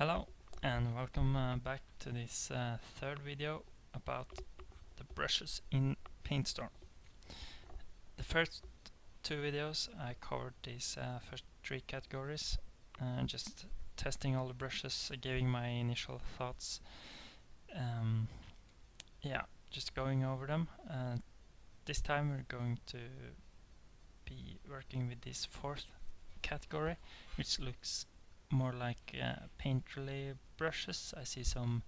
Hello and welcome back to this third video about the brushes in Paintstorm. The first two videos I covered these first three categories, just testing all the brushes, giving my initial thoughts. Yeah, just going over them. This time we're going to be working with this fourth category, which looks more like painterly brushes. I see some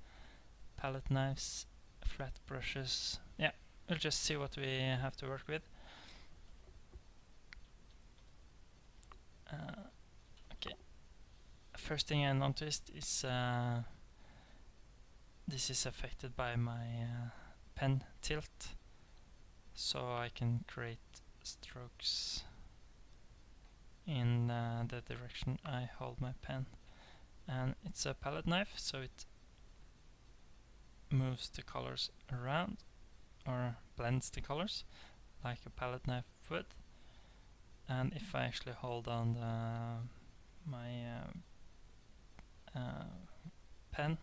palette knives, flat brushes. Yeah, we'll just see what we have to work with. Okay, first thing I noticed is this is affected by my pen tilt, so I can create strokes in the direction I hold my pen. And it's a palette knife, so it moves the colors around or blends the colors like a palette knife would. And if I actually hold on my pen,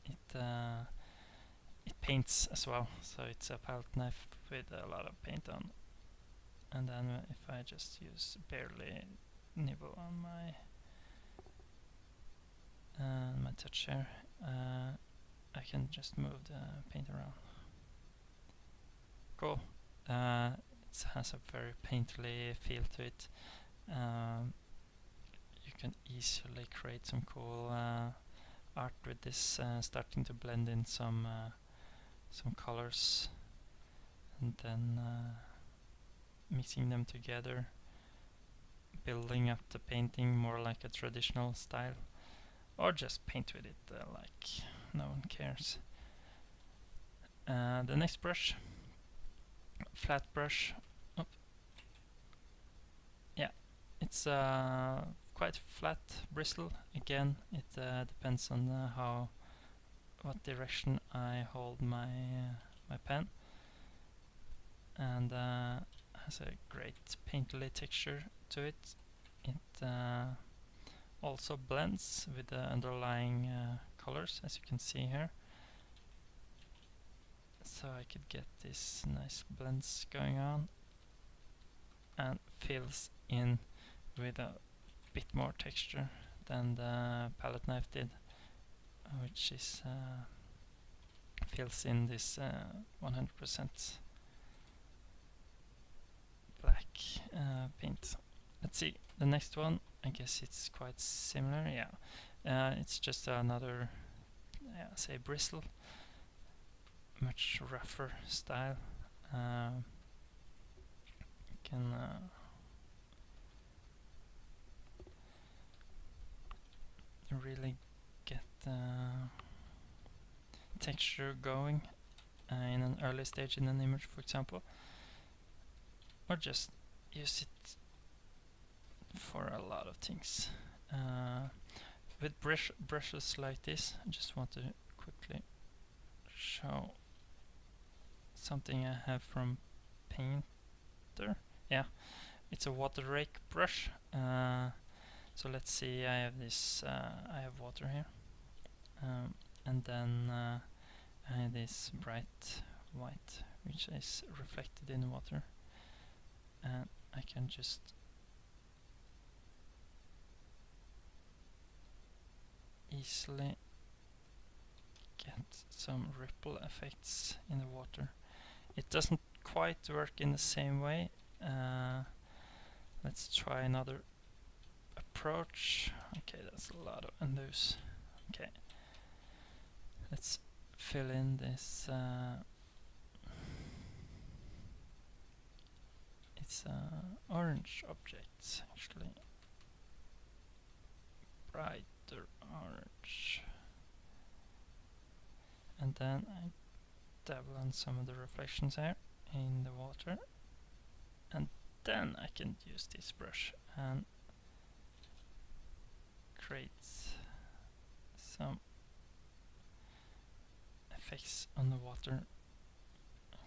it paints as well, so it's a palette knife with a lot of paint on. And then if I just use barely nibble on my touch here, I can just move the paint around. Cool. It has a very painterly feel to it. You can easily create some cool art with this, starting to blend in some colors and then mixing them together, building up the painting more like a traditional style, or just paint with it like no one cares. The next brush, flat brush. Oh. Yeah, it's quite flat bristle. Again, it depends on what direction I hold my pen, and has a great painterly texture to it. It also blends with the underlying colors, as you can see here. So I could get these nice blends going on, and fills in with a bit more texture than the palette knife did, which is fills in this 100% black paint. Let's see, the next one, I guess it's quite similar. Yeah, it's just another, say, bristle, much rougher style. You can really get texture going in an early stage in an image, for example, or just use it for a lot of things. With brushes like this, I just want to quickly show something I have from Painter. Yeah, it's a water rake brush. So let's see, I have this, I have water here, and then I have this bright white which is reflected in the water, and I can just easily get some ripple effects in the water. It doesn't quite work in the same way. Let's try another approach. Okay, that's a lot of undos. Okay, let's fill in this. It's orange object, actually, brighter orange, and then I dabble on some of the reflections here in the water, and then I can use this brush and create some effects on the water.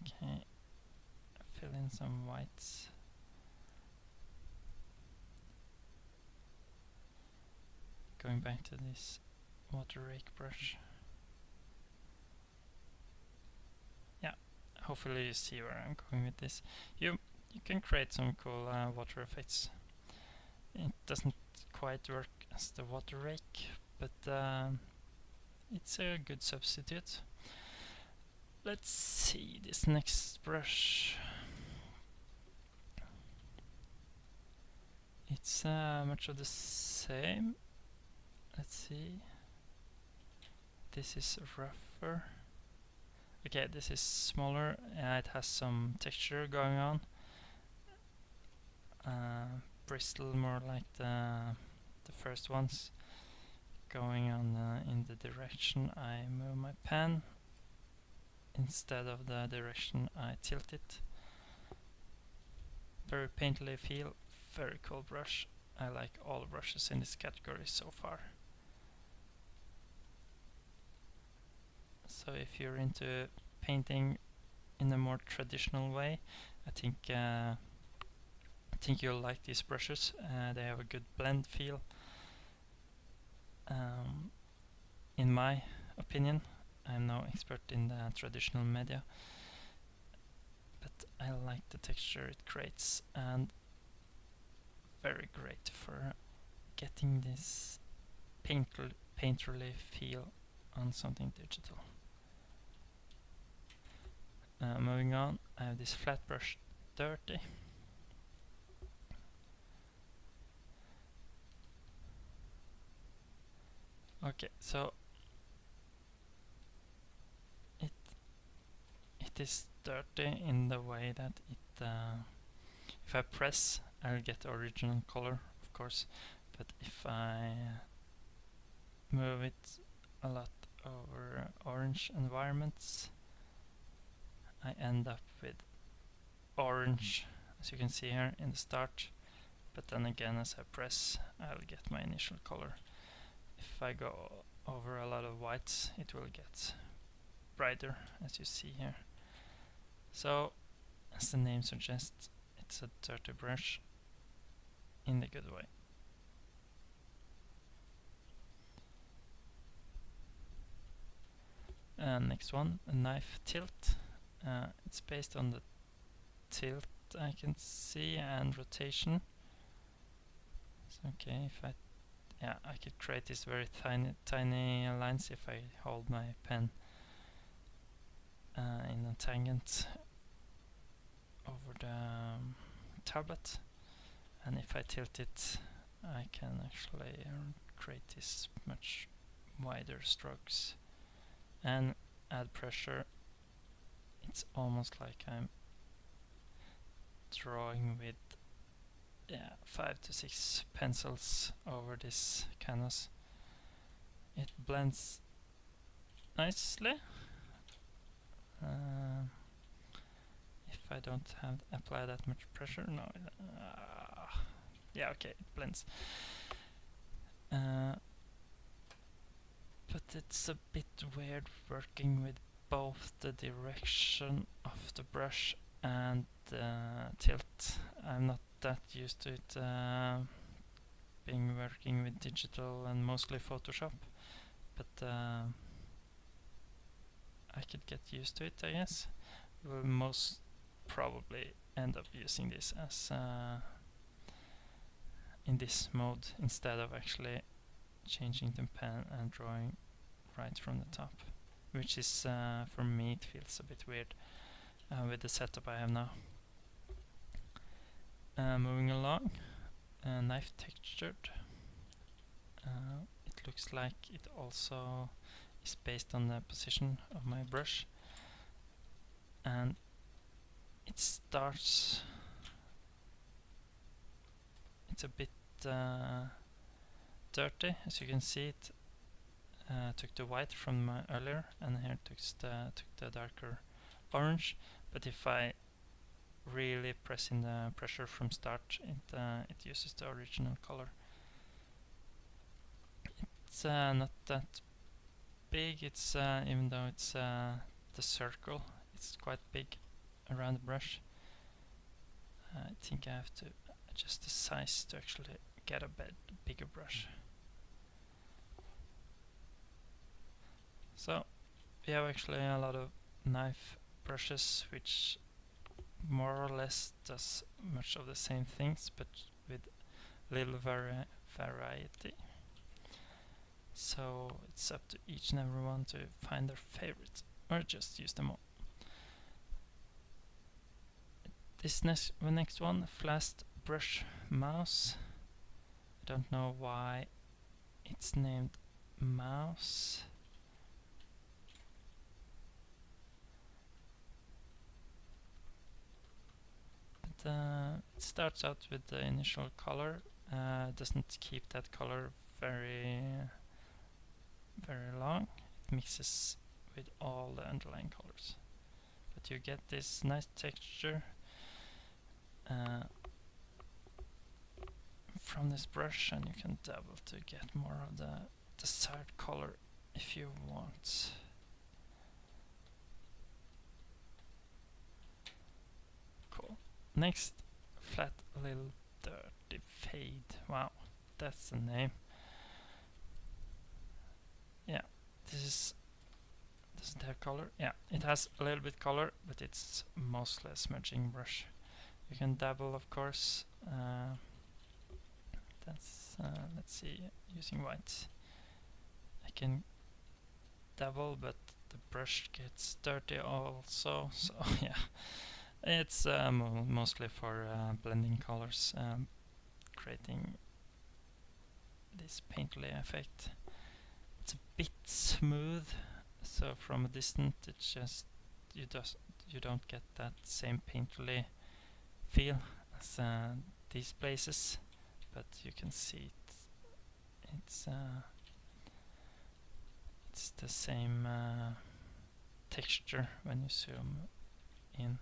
Okay, fill in some whites. Going back to this water rake brush. Yeah, hopefully you see where I'm going with this. You can create some cool water effects. It doesn't quite work as the water rake, but it's a good substitute. Let's see this next brush. It's much of the same. Let's see. This is rougher. Okay, this is smaller. It has some texture going on. Bristle more like the first ones, going on in the direction I move my pen instead of the direction I tilt it. Very painterly feel, very cool brush. I like all brushes in this category so far. So if you're into painting in a more traditional way, I think you'll like these brushes. They have a good blend feel. In my opinion, I'm no expert in the traditional media, but I like the texture it creates, and very great for getting this painterly feel on something digital. Moving on, I have this flat brush 30. Okay, so it is dirty in the way that it if I press, I'll get the original color, of course, but if I move it a lot over orange environments, I end up with orange, as you can see here in the start, but then again as I press, I'll get my initial color. If I go over a lot of whites, it will get brighter, as you see here. So, as the name suggests, it's a dirty brush in the good way. Next one, a knife tilt. It's based on the tilt I can see and rotation. So, okay, if I could create these very tiny lines if I hold my pen in a tangent over the tablet, and if I tilt it, I can actually create these much wider strokes and add pressure. It's almost like I'm drawing with 5 to 6 pencils over this canvas. It blends nicely. If I don't apply that much pressure, no. Yeah, okay, it blends. But it's a bit weird working with both the direction of the brush and the tilt. I'm not that used to it, being working with digital and mostly Photoshop, but I could get used to it, I guess. We'll most probably end up using this as in this mode instead of actually changing the pen and drawing right from the top, which is for me it feels a bit weird with the setup I have now. Moving along, knife textured. It looks like it also is based on the position of my brush, and it starts, it's a bit dirty, as you can see. It took the white from earlier, and here took the darker orange, but if I really press in the pressure from start, it uses the original color. It's not that big. It's even though it's the circle, it's quite big around the brush. I think I have to adjust the size to actually get a bigger brush. So we have actually a lot of knife brushes which more or less does much of the same things, but with little variety. So it's up to each and every one to find their favorite, or just use them all. This the next one, flat brush mouse. I don't know why it's named mouse. But it starts out with the initial color. Doesn't keep that color very long. It mixes with all the underlying colors, but you get this nice texture from this brush, and you can dabble to get more of the desired color if you want. Cool. Next, flat little dirty fade. Wow, that's the name. Yeah, does it have color? Yeah, it has a little bit color, but it's mostly a smudging brush. You can dabble, of course. Let's see, using white. I can dabble, but the brush gets dirty also. So yeah, it's mostly for blending colors, creating this painterly effect. It's a bit smooth, so from a distance it just you don't get that same painterly feel as these places, but you can see it's the same texture when you zoom in.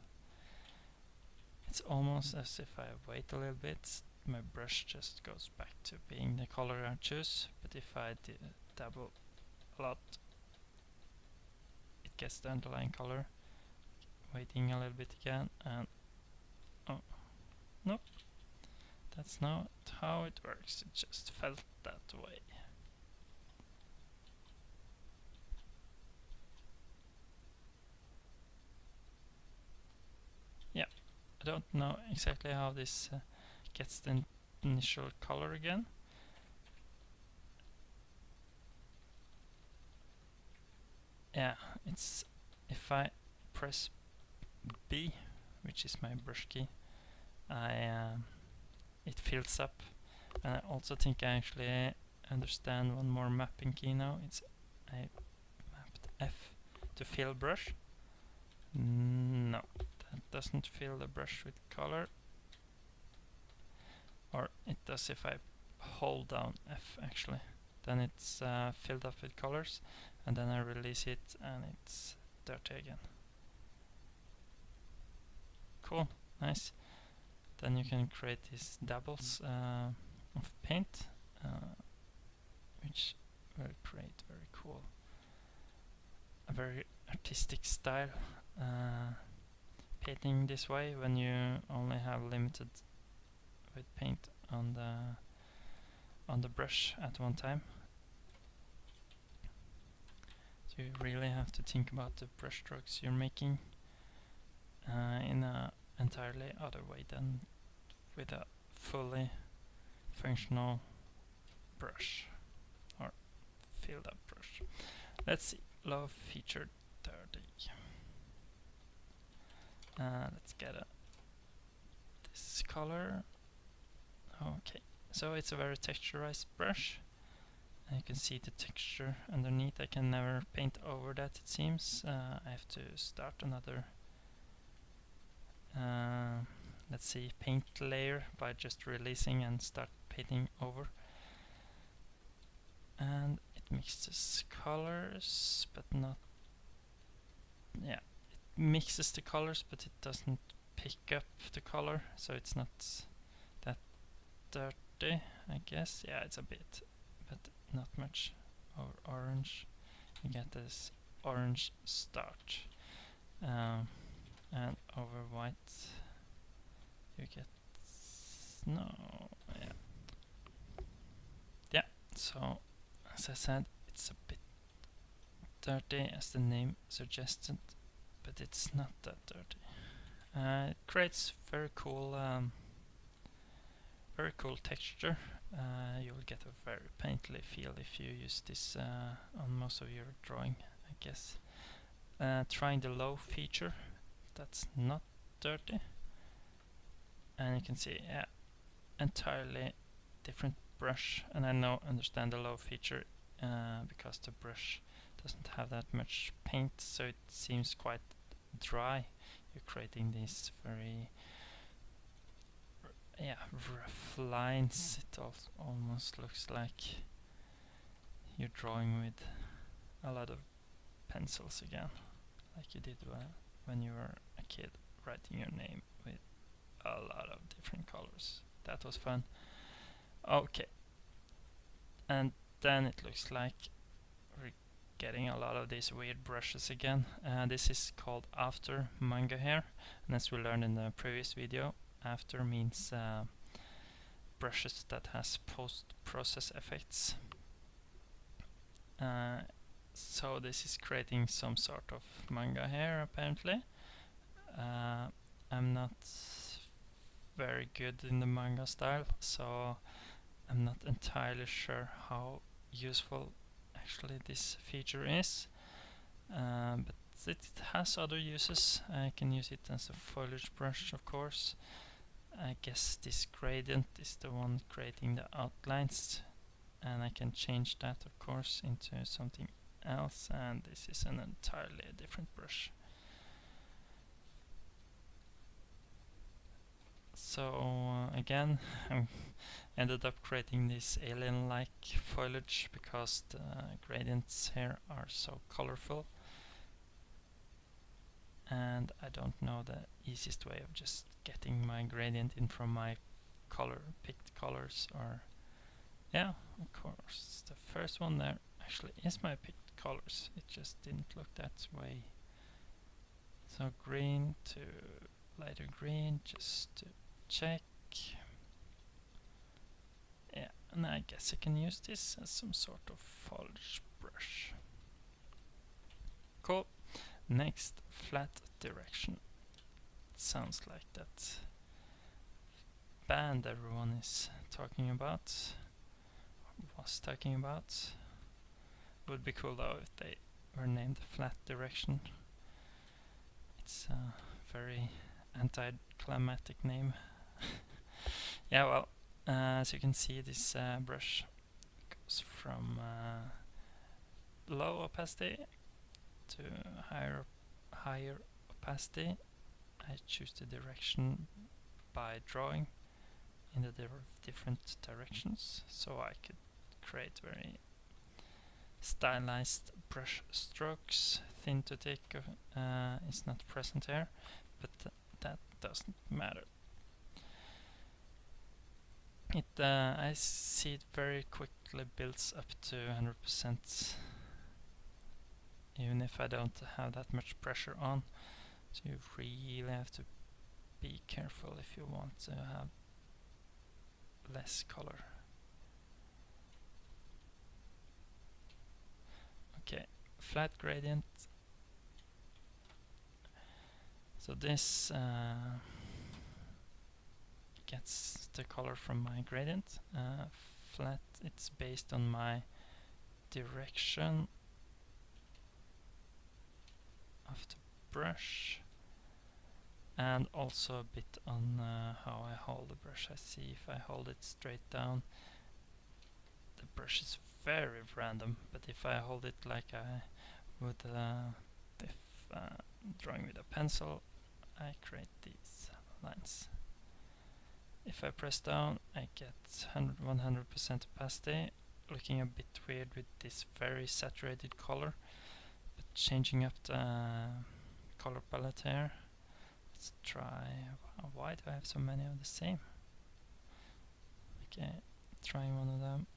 It's almost as if I wait a little bit, my brush just goes back to being the color I choose, but if I dabble a lot, it gets the underlying color. Waiting a little bit again, and oh, nope, that's not how it works, it just felt that way. Yeah, I don't know exactly how this gets the initial color again. Yeah, it's if I press B, which is my brush key, it fills up. And I also think I actually understand one more mapping key now. I mapped F to fill brush. No, that doesn't fill the brush with color. Or it does if I hold down F actually. Then it's filled up with colors, and then I release it and it's dirty again. Cool, nice. Then you can create these dabbles of paint, which will create very cool, a very artistic style painting this way when you only have limited with paint on the brush at one time. So you really have to think about the brush strokes you're making in a entirely other way than with a fully functional brush or filled up brush. Let's see, low feature 30. Let's get this color. Okay, so it's a very texturized brush. You can see the texture underneath. I can never paint over that, it seems. I have to start another let's see, paint layer by just releasing and start painting over. And it mixes colors, but not, yeah, it mixes the colors, but it doesn't pick up the color, so it's not that dirty, I guess. Yeah, it's a bit, but not much. Over orange, you get this orange start, and over white you get yeah. So as I said, it's a bit dirty as the name suggested, but it's not that dirty. It creates very cool texture. You'll get a very painterly feel if you use this on most of your drawing, I guess. Trying the low feature, that's not dirty, and you can see, yeah, entirely different brush. And I understand the low feature because the brush doesn't have that much paint, so it seems quite dry. You're creating these very rough lines. It almost looks like you're drawing with a lot of pencils again, like you did when you were a kid, writing your name with a lot of different colors. That was fun. Okay, and then it looks like we're getting a lot of these weird brushes again. This is called after manga hair, and as we learned in the previous video, after means brushes that has post-process effects. So this is creating some sort of manga hair apparently. I'm not very good in the manga style, so I'm not entirely sure how useful actually this feature is, but it has other uses. I can use it as a foliage brush, of course. I guess this gradient is the one creating the outlines, and I can change that, of course, into something else, and this is an entirely different brush. So again, I ended up creating this alien-like foliage because the gradients here are so colorful, and I don't know the easiest way of just getting my gradient in from my picked colors. Or yeah, of course, the first one there actually is my picked colors. It just didn't look that way. So green to lighter green, just to check. Yeah, and I guess I can use this as some sort of foliage brush. Cool. Next, flat direction. It sounds like that band everyone is talking about, was talking about. Would be cool though if they were named Flat Direction. It's a very anticlimactic name. Yeah, well, as you can see, this brush goes from low opacity to higher opacity. I choose the direction by drawing in the different directions, so I could create very stylized brush strokes. Thin to thick is not present here, but that doesn't matter. I see it very quickly builds up to 100%, even if I don't have that much pressure on. So you really have to be careful if you want to have less color. Okay, flat gradient. So this gets the color from my gradient. Flat, it's based on my direction of the brush, and also a bit on how I hold the brush. I see if I hold it straight down, the brush is very random, but if I hold it like I would if drawing with a pencil, I create these lines. If I press down, I get 100% opacity, looking a bit weird with this very saturated color, but changing up the color palette here. Let's try, why do I have so many of the same? Okay, trying one of them,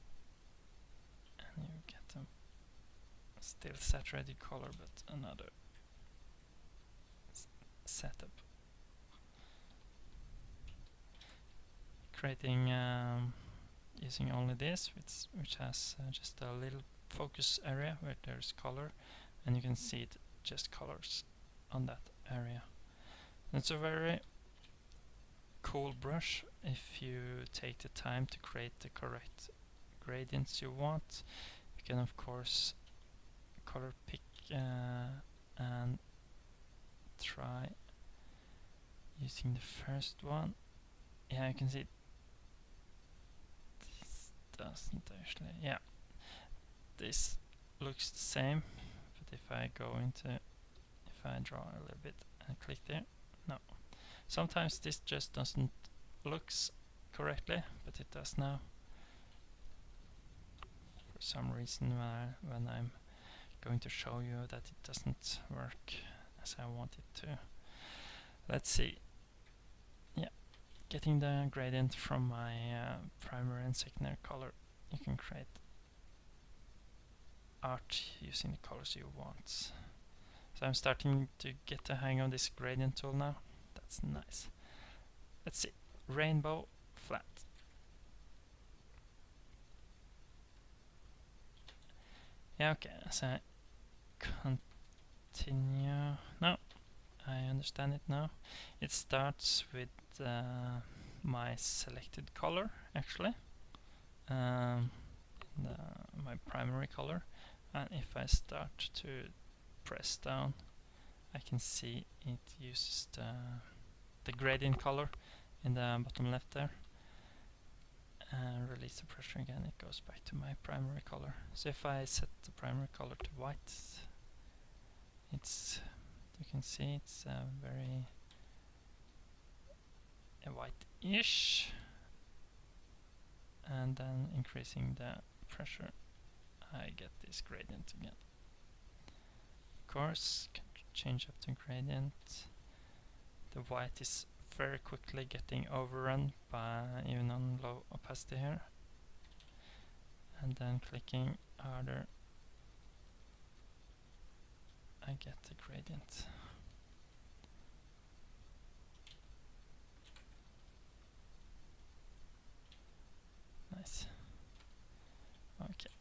and you get them still saturated color, but another setup. Creating using only this, which has just a little focus area where there's color, and you can see it just colors on that area. And it's a very cool brush if you take the time to create the correct gradients you want. You can of course color pick and try using the first one. Yeah, you can see this doesn't actually, yeah, this looks the same, but if I go into, if I draw a little bit and click there, no. Sometimes this just doesn't looks correctly, but it does now. For some reason when I'm going to show you that it doesn't work as I want it to. Let's see. Yeah, getting the gradient from my primary and secondary color, you can create art using the colors you want. So I'm starting to get the hang of this gradient tool now. That's nice. Let's see. Rainbow flat. Yeah, okay, as I continue. No, I understand it now. It starts with my selected color, actually. My primary color. And if I start to press down, I can see it uses the gradient color in the bottom left there. And release the pressure again, it goes back to my primary color. So if I set the primary color to white, it's, you can see it's very white-ish, and then increasing the pressure, I get this gradient again. Of course, can change up the gradient. The white is very quickly getting overrun by even on low opacity here, and then clicking harder I get the gradient. Nice. Okay,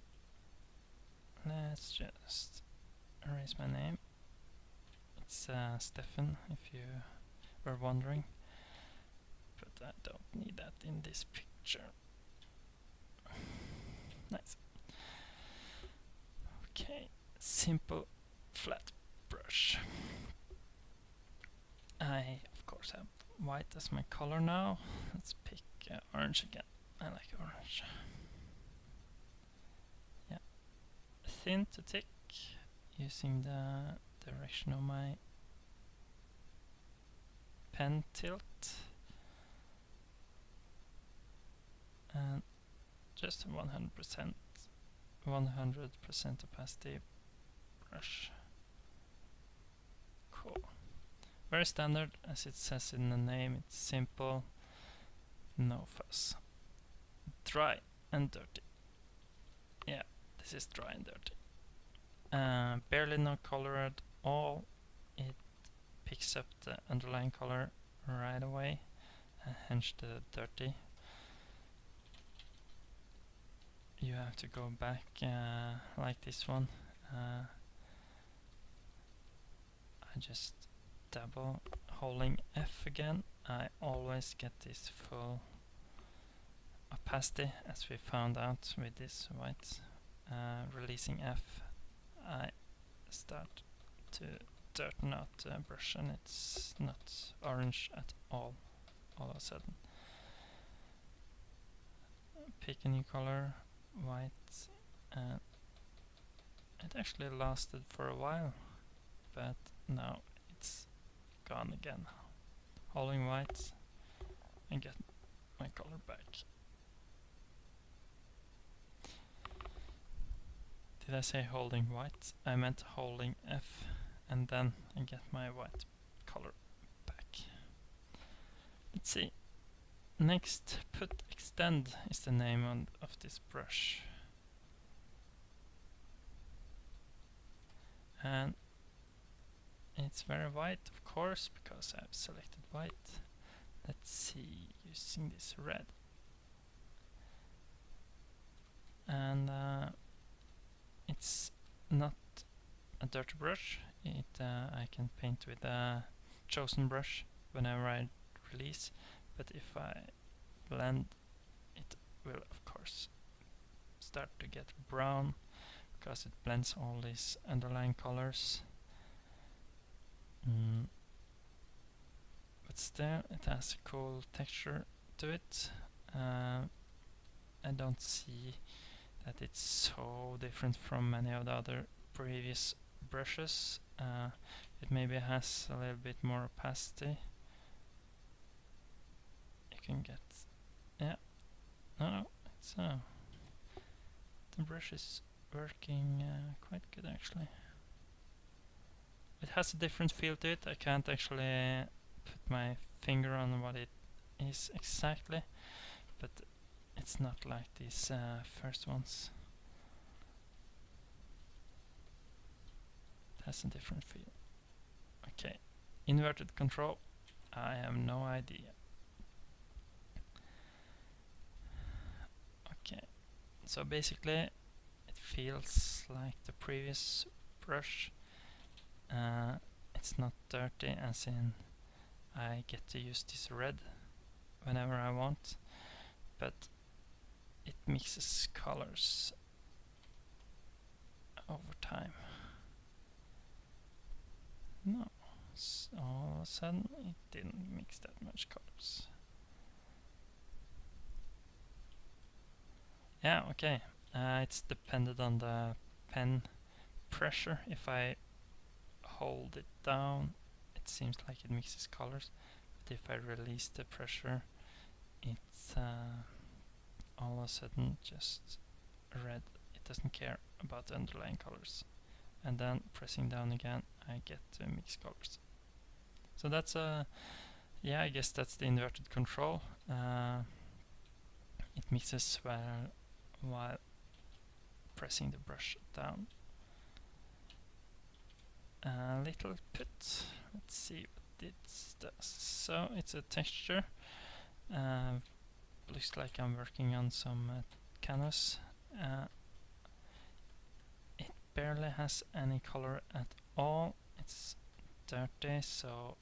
let's just erase my name. It's Stefan, if you were wondering. But I don't need that in this picture. Nice. Okay, simple flat brush. I of course have white as my color now. Let's pick orange again. I like orange. Yeah, thin to thick, using the direction of my pen tilt. And just 100% opacity brush. Cool. Very standard, as it says in the name. It's simple, no fuss. Dry and dirty. Yeah, this is dry and dirty. Barely no color at all. It picks up the underlying color right away, hence the dirty. You have to go back like this one. I just double holding F again. I always get this full opacity, as we found out with this white. Releasing F, I start to dirten out the brush, and it's not orange at all of a sudden. Pick a new color, white, and it actually lasted for a while, but now it's gone again. Holding white and get my color back. Did I say holding white? I meant holding F, and then I get my white color back. Let's see. Next, put extend is the name of this brush. And it's very white, of course, because I've selected white. Let's see, using this red. And it's not a dirty brush, I can paint with a chosen brush whenever I release, but if I blend, it will of course start to get brown because it blends all these underlying colors. But still, it has a cool texture to it. I don't see that it's so different from many of the other previous brushes. It maybe has a little bit more opacity. You can get, yeah, no, it's the brush is working quite good actually. It has a different feel to it. I can't actually put my finger on what it is exactly, but it's not like these first ones. It has a different feel. Okay, inverted control, I have no idea. Okay, so basically it feels like the previous brush. It's not dirty, as in I get to use this red whenever I want, but it mixes colors over time. No, so all of a sudden it didn't mix that much colors. Yeah, okay, it's dependent on the pen pressure. If I hold it down, it seems like it mixes colors, but if I release the pressure, it's all of a sudden just red. It doesn't care about the underlying colors. And then pressing down again, I get to mix colors. So that's yeah, I guess that's the inverted control. It mixes while pressing the brush down. A little bit. Let's see what it does. So it's a texture. Looks like I'm working on some canvas. It barely has any color at all. It's dirty, so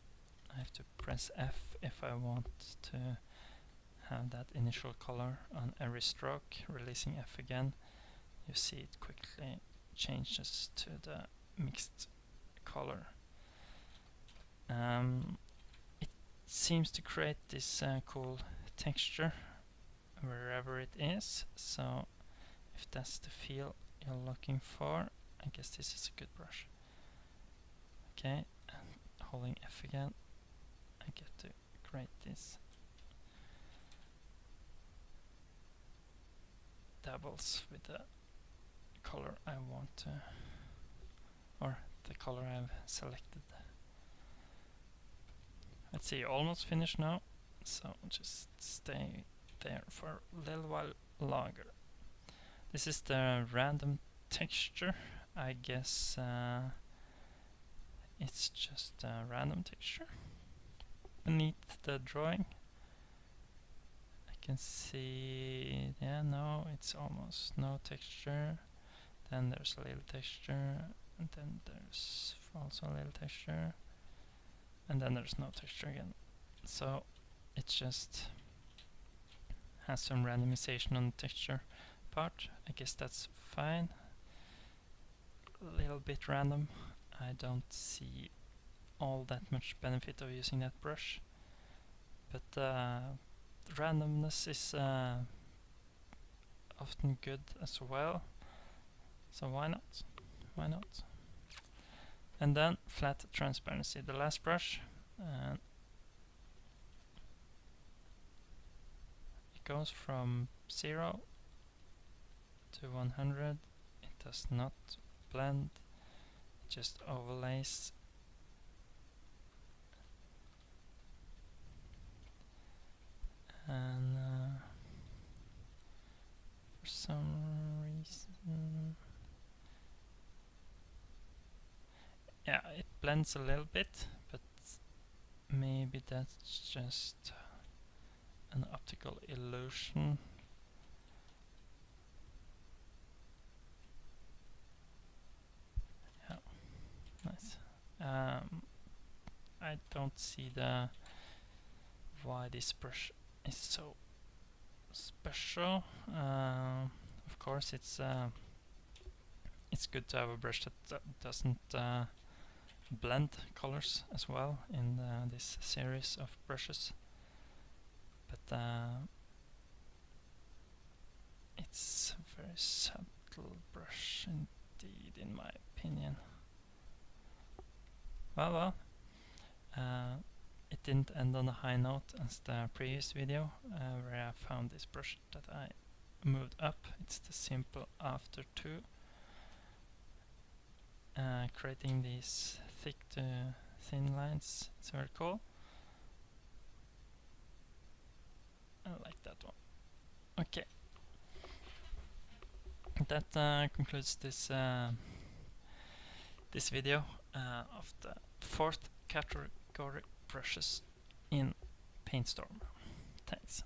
I have to press F if I want to have that initial color on every stroke. Releasing F again, you see it quickly changes to the mixed color. It seems to create this cool texture wherever it is, so if that's the feel you're looking for, I guess this is a good brush. Okay, and holding F again, I get to create this doubles with the color I want to, or the color I've selected. Let's see, almost finished now, so just stay there for a little while longer. This is the random texture. I guess it's just a random texture. Beneath the drawing, I can see, yeah, no, it's almost no texture. Then there's a little texture, and then there's also a little texture, and then there's no texture again. So it just has some randomization on the texture part. I guess that's fine. A little bit random. I don't see all that much benefit of using that brush, but randomness is often good as well, so why not? Why not? And then flat transparency, the last brush, and it goes from 0 to 100. It does not blend, it just overlays. And for some reason, yeah, it blends a little bit, but maybe that's just an optical illusion. Yeah. I don't see why this brush is so special. Of course, it's good to have a brush that doesn't blend colors as well in this series of brushes, but it's a very subtle brush indeed, in my opinion. Well, it didn't end on a high note as the previous video, where I found this brush that I moved up. It's the simple after 2, creating these thick to thin lines. It's very cool. I like that one. Okay, that concludes this this video of the 4th category brushes in Paintstorm. Thanks.